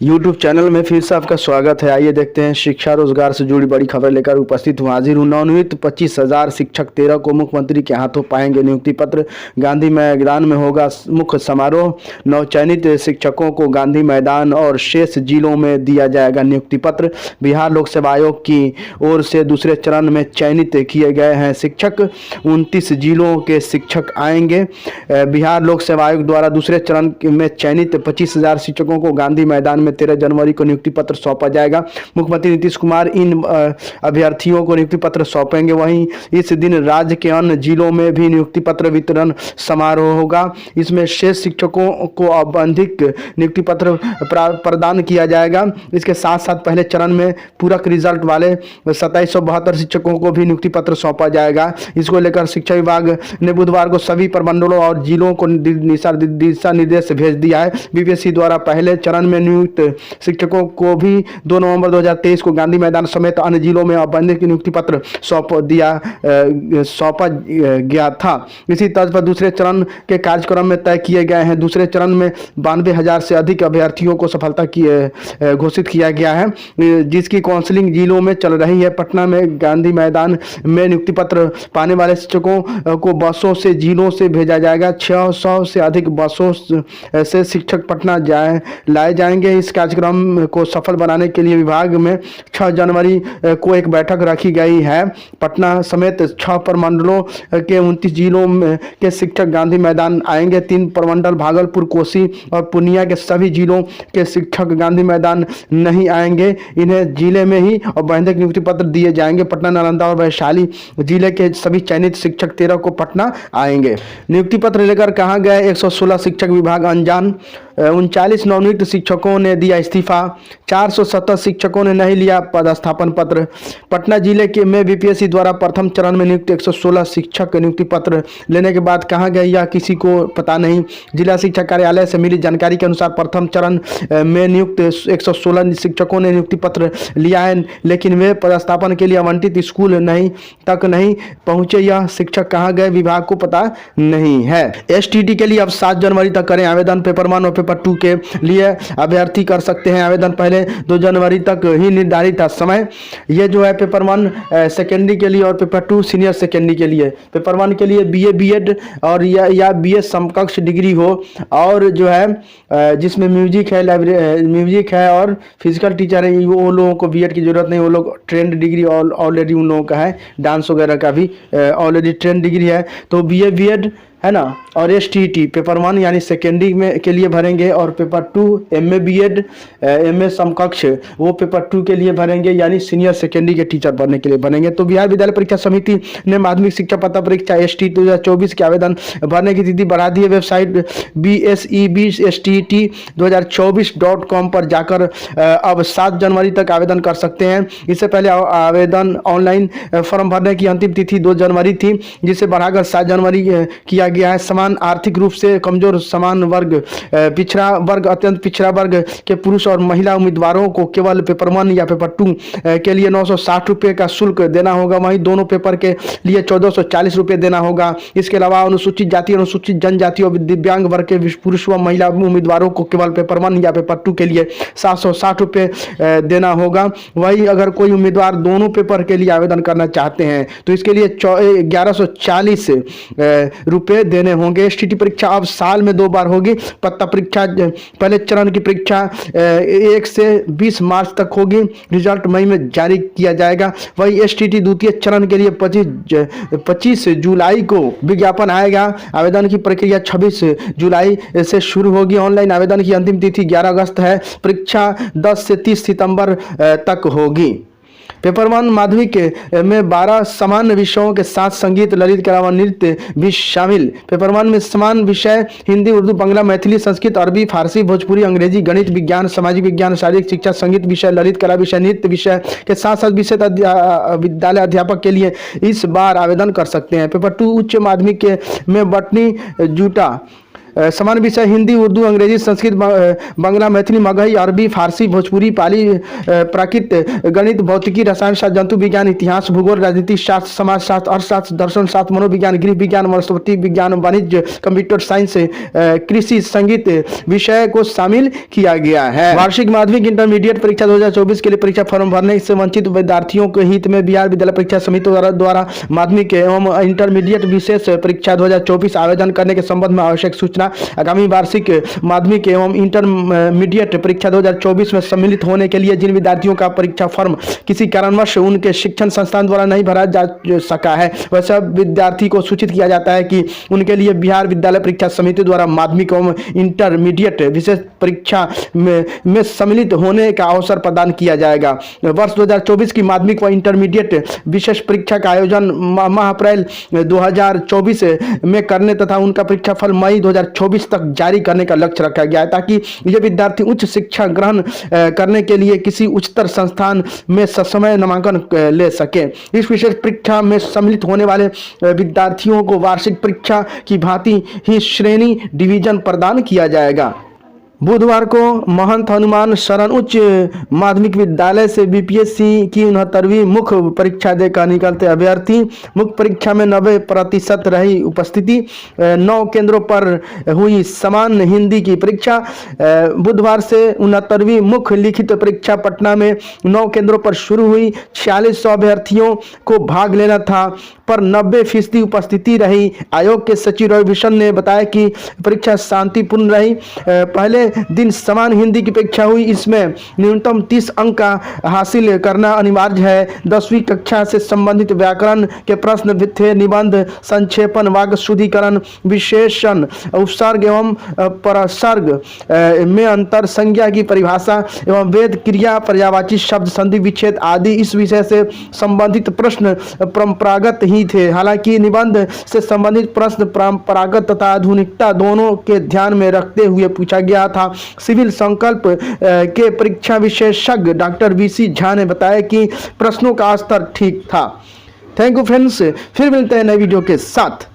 YouTube channel में फिर से आपका स्वागत है। आइए देखते हैं शिक्षा रोजगार से जुड़ी बड़ी खबर लेकर उपस्थित हूँ। हाजिर हूँ। नवनियुक्त 25,000 शिक्षक 13 को मुख्यमंत्री के हाथों पाएंगे नियुक्ति पत्र। गांधी मैदान में होगा मुख्य समारोह। नवचयनित शिक्षकों को गांधी मैदान और शेष जिलों में दिया जाएगा नियुक्ति पत्र। बिहार लोक सेवा आयोग की ओर से दूसरे चरण में चयनित किए गए हैं शिक्षक। 29 जिलों के शिक्षक आएंगे। बिहार लोक सेवा आयोग द्वारा दूसरे चरण में चयनित 25,000 शिक्षकों को गांधी मैदान में 13 जनवरी को नियुक्ति पत्र सौंपा जाएगा। मुख्यमंत्री नीतीश कुमार इन अभ्यर्थियों को नियुक्ति पत्र सौंपेंगे। वहीं इस दिन राज्य के अन्य जिलों में भी नियुक्ति पत्र वितरण समारोह होगा। इसमें शेष शिक्षकों को आवंटित नियुक्ति पत्र प्रदान किया जाएगा। इसके साथ साथ पहले चरण में पूरक रिजल्ट वाले 2772 शिक्षकों को भी नियुक्ति पत्र सौंपा जाएगा। इसको लेकर शिक्षा विभाग ने बुधवार को सभी प्रमंडलों और जिलों को दिशा निर्देश भेज दिया है। बीपीएससी द्वारा पहले चरण में नियुक्त शिक्षकों को भी 2 नवंबर 2023 को गांधी मैदान समेत अन्य जिलों में आवंटित नियुक्ति पत्र सौंपा गया था। इसी तर्ज पर दूसरे चरण के कार्यक्रम में तय किए गए हैं। दूसरे चरण में 92,000 से अधिक अभ्यर्थियों को सफलता घोषित किया गया है, जिसकी काउंसलिंग जिलों में चल रही है। पटना में गांधी मैदान में नियुक्ति पत्र पाने वाले शिक्षकों को बसों से जिलों से भेजा जाएगा। 600 से अधिक बसों से शिक्षक पटना लाए जाएंगे। इस कार्यक्रम को सफल बनाने के लिए विभाग में 6 जनवरी को एक बैठक रखी गई है। पटना समेत 6 प्रमंडलों के 29 जिलों के शिक्षक गांधी मैदान आएंगे। 3 प्रमंडल भागलपुर, कोसी और पूर्णिया के सभी जिलों के शिक्षक गांधी मैदान नहीं आएंगे। इन्हें जिले में ही औपचारिक नियुक्ति पत्र दिए जाएंगे। पटना, नालंदा और वैशाली जिले के सभी चयनित शिक्षक 13 को पटना आएंगे। नियुक्ति पत्र लेकर कहाँ गए 116 शिक्षक विभाग अनजान। 39 नवनियुक्त शिक्षकों ने दिया इस्तीफा। 470 शिक्षकों ने नहीं लिया पदस्थापन पत्र। पटना जिले के में बीपीएससी द्वारा प्रथम चरण में नियुक्त 116 शिक्षक नियुक्ति पत्र लेने के बाद कहाँ गए यह किसी को पता नहीं। जिला शिक्षा कार्यालय से मिली जानकारी के अनुसार प्रथम चरण में नियुक्त 116 शिक्षकों ने नियुक्ति पत्र लिया है, लेकिन वे पदस्थापन के लिए आवंटित स्कूल नहीं पहुंचे। यह शिक्षक कहाँ गए विभाग को पता नहीं है। एसटीटी के लिए अब 7 जनवरी तक करें आवेदन। पेपर 1 और पेपर 2 के लिए अभ्यर्थी कर सकते हैं आवेदन। पहले 2 जनवरी तक ही निर्धारित था समय। ये जो है पेपर 1 सेकेंडरी के लिए और पेपर 2 सीनियर सेकेंडरी के लिए। पेपर 1 के लिए बीए बीएड और या बीए समकक्ष डिग्री हो और जो है जिसमें म्यूजिक है और फिजिकल टीचर है, वो लोगों को बीएड की जरूरत नहीं। वो लोग ट्रेंड डिग्री ऑलरेडी उन लोगों का है। डांस वगैरह का भी ऑलरेडी ट्रेंड डिग्री है। तो बीए बीएड है ना। और एसटीटी पेपर 1 यानी सेकेंडरी में के लिए भरेंगे और पेपर 2 एमए बीएड एमए समकक्ष वो पेपर 2 के लिए भरेंगे, यानी सीनियर सेकेंडरी के टीचर बनने के लिए भरेंगे। तो बिहार विद्यालय परीक्षा समिति ने माध्यमिक शिक्षा पता परीक्षा एसटी 2024 के आवेदन भरने की तिथि बढ़ा दी है। वेबसाइट BSEBSTT2024.com पर जाकर अब 7 जनवरी तक आवेदन कर सकते हैं। इससे पहले आवेदन ऑनलाइन फॉर्म भरने की अंतिम तिथि 2 जनवरी थी, जिसे बढ़ाकर 7 जनवरी किया गया है। समान आर्थिक रूप से कमजोर, समान वर्ग, पिछड़ा वर्ग, अत्यंत पिछड़ा वर्ग के पुरुष और महिला उम्मीदवारों को केवल पेपर 1 या पेपर 2 के लिए 960 रुपये का शुल्क देना होगा। वहीं दोनों पेपर के लिए 1440 रुपये देना होगा। इसके अलावा अनुसूचित जाति, अनुसूचित जनजाति और दिव्यांग वर्ग के पुरुष व महिला उम्मीदवारों को केवल पेपर 1 या पेपर 2 के लिए 760 रुपये देना होगा। वहीं अगर कोई उम्मीदवार दोनों पेपर के लिए आवेदन करना चाहते हैं तो इसके लिए 1140 रुपये देने होंगे। एसटीटी परीक्षा अब साल में 2 बार होगी। पत्ता परीक्षा पहले चरण की परीक्षा 1 से 20 मार्च तक होगी। रिजल्ट मई में जारी किया जाएगा। वही एसटीटी द्वितीय चरण के लिए 25 जुलाई को विज्ञापन आएगा। आवेदन की प्रक्रिया 26 जुलाई से शुरू होगी। ऑनलाइन आवेदन की अंतिम तिथि 11 अगस्त है। परीक्षा 10 से 30 सितंबर तक होगी। पेपर 1 माध्यमिक में 12 समान विषयों के साथ संगीत, ललित के अलावा नृत्य भी शामिल। पेपर 1 में समान विषय हिंदी, उर्दू, बांग्ला, मैथिली, संस्कृत, अरबी, फारसी, भोजपुरी, अंग्रेजी, गणित, विज्ञान, सामाजिक विज्ञान, शारीरिक शिक्षा, संगीत विषय, ललित कला विषय, नृत्य विषय के साथ साथ विषय विद्यालय अध्यापक के लिए इस बार आवेदन कर सकते हैं। पेपर 2 उच्च माध्यमिक में बटनी, जूटा, समान विषय हिंदी, उर्दू, अंग्रेजी, संस्कृत, बांग्ला, मैथिली, मगही, अरबी, फारसी, भोजपुरी, पाली, प्राकृत, गणित, भौतिकी, रसायन शास्त्र, जंतु विज्ञान, इतिहास, भूगोल, राजनीति शास्त्र, समाज शास्त्र, अर्थशास्त्र, दर्शन शास्त्र, मनोविज्ञान, गृह विज्ञान, वनस्पति विज्ञान, वाणिज्य, कंप्यूटर साइंस, कृषि, संगीत विषय को शामिल किया गया है। वार्षिक माध्यमिक इंटरमीडिएट परीक्षा 2024 के लिए परीक्षा फॉर्म भरने से वंचित विद्यार्थियों के हित में बिहार विद्यालय परीक्षा समिति द्वारा माध्यमिक एवं इंटरमीडिएट विशेष परीक्षा 2024 आयोजन करने के संबंध में आवश्यक सूचना। आगामी वार्षिक माध्यमिक एवं इंटरमीडिएट परीक्षा 2024 में सम्मिलित होने के लिए जिन विद्यार्थियों का परीक्षा फॉर्म किसी कारणवश उनके शिक्षण संस्थान द्वारा नहीं भरा जा सका है, वह सब विद्यार्थी को सूचित किया जाता है कि उनके लिए बिहार विद्यालय परीक्षा समिति द्वारा माध्यमिक एवं इंटरमीडिएट विशेष परीक्षा में सम्मिलित होने का अवसर प्रदान किया जाएगा। वर्ष 2024 की माध्यमिक व इंटरमीडिएट विशेष परीक्षा का आयोजन माह अप्रैल 2024 में करने तथा उनका परीक्षा फल मई 2024 तक जारी करने का लक्ष्य रखा गया है, ताकि ये विद्यार्थी उच्च शिक्षा ग्रहण करने के लिए किसी उच्चतर संस्थान में ससमय नामांकन ले सके। इस विशेष परीक्षा में सम्मिलित होने वाले विद्यार्थियों को वार्षिक परीक्षा की भांति ही श्रेणी डिवीजन प्रदान किया जाएगा। बुधवार को महंत हनुमान शरण उच्च माध्यमिक विद्यालय से बीपीएससी की 69वीं मुख्य परीक्षा देकर निकलते अभ्यर्थी मुख्य परीक्षा में 90% रही उपस्थिति। 9 केंद्रों पर हुई समान हिंदी की परीक्षा। बुधवार से 69वीं मुख्य लिखित परीक्षा पटना में 9 केंद्रों पर शुरू हुई। 4600 अभ्यर्थियों को भाग लेना था, पर 90% उपस्थिति रही। आयोग के सचिव रवि भूषण ने बताया कि परीक्षा शांतिपूर्ण रही। पहले दिन समान हिंदी की परीक्षा हुई। इसमें न्यूनतम 30 अंक हासिल करना अनिवार्य है। 10वीं कक्षा से संबंधित व्याकरण के प्रश्न भी थे। निबंध, संक्षेपण, वाक्य शुद्धिकरण, विशेषण, उपसर्ग एवं परसर्ग में अंतर, संज्ञा की परिभाषा एवं वेद, क्रिया, पर्यायवाची शब्द, संधि, विच्छेद आदि इस विषय से संबंधित प्रश्न परंपरागत ही थे। हालांकि निबंध से संबंधित प्रश्न परंपरागत तथा आधुनिकता दोनों के ध्यान में रखते हुए पूछा गया था। सिविल संकल्प के परीक्षा विशेषज्ञ डॉक्टर वीसी झा ने बताया कि प्रश्नों का स्तर ठीक था। थैंक यू फ्रेंड्स, फिर मिलते हैं नए वीडियो के साथ।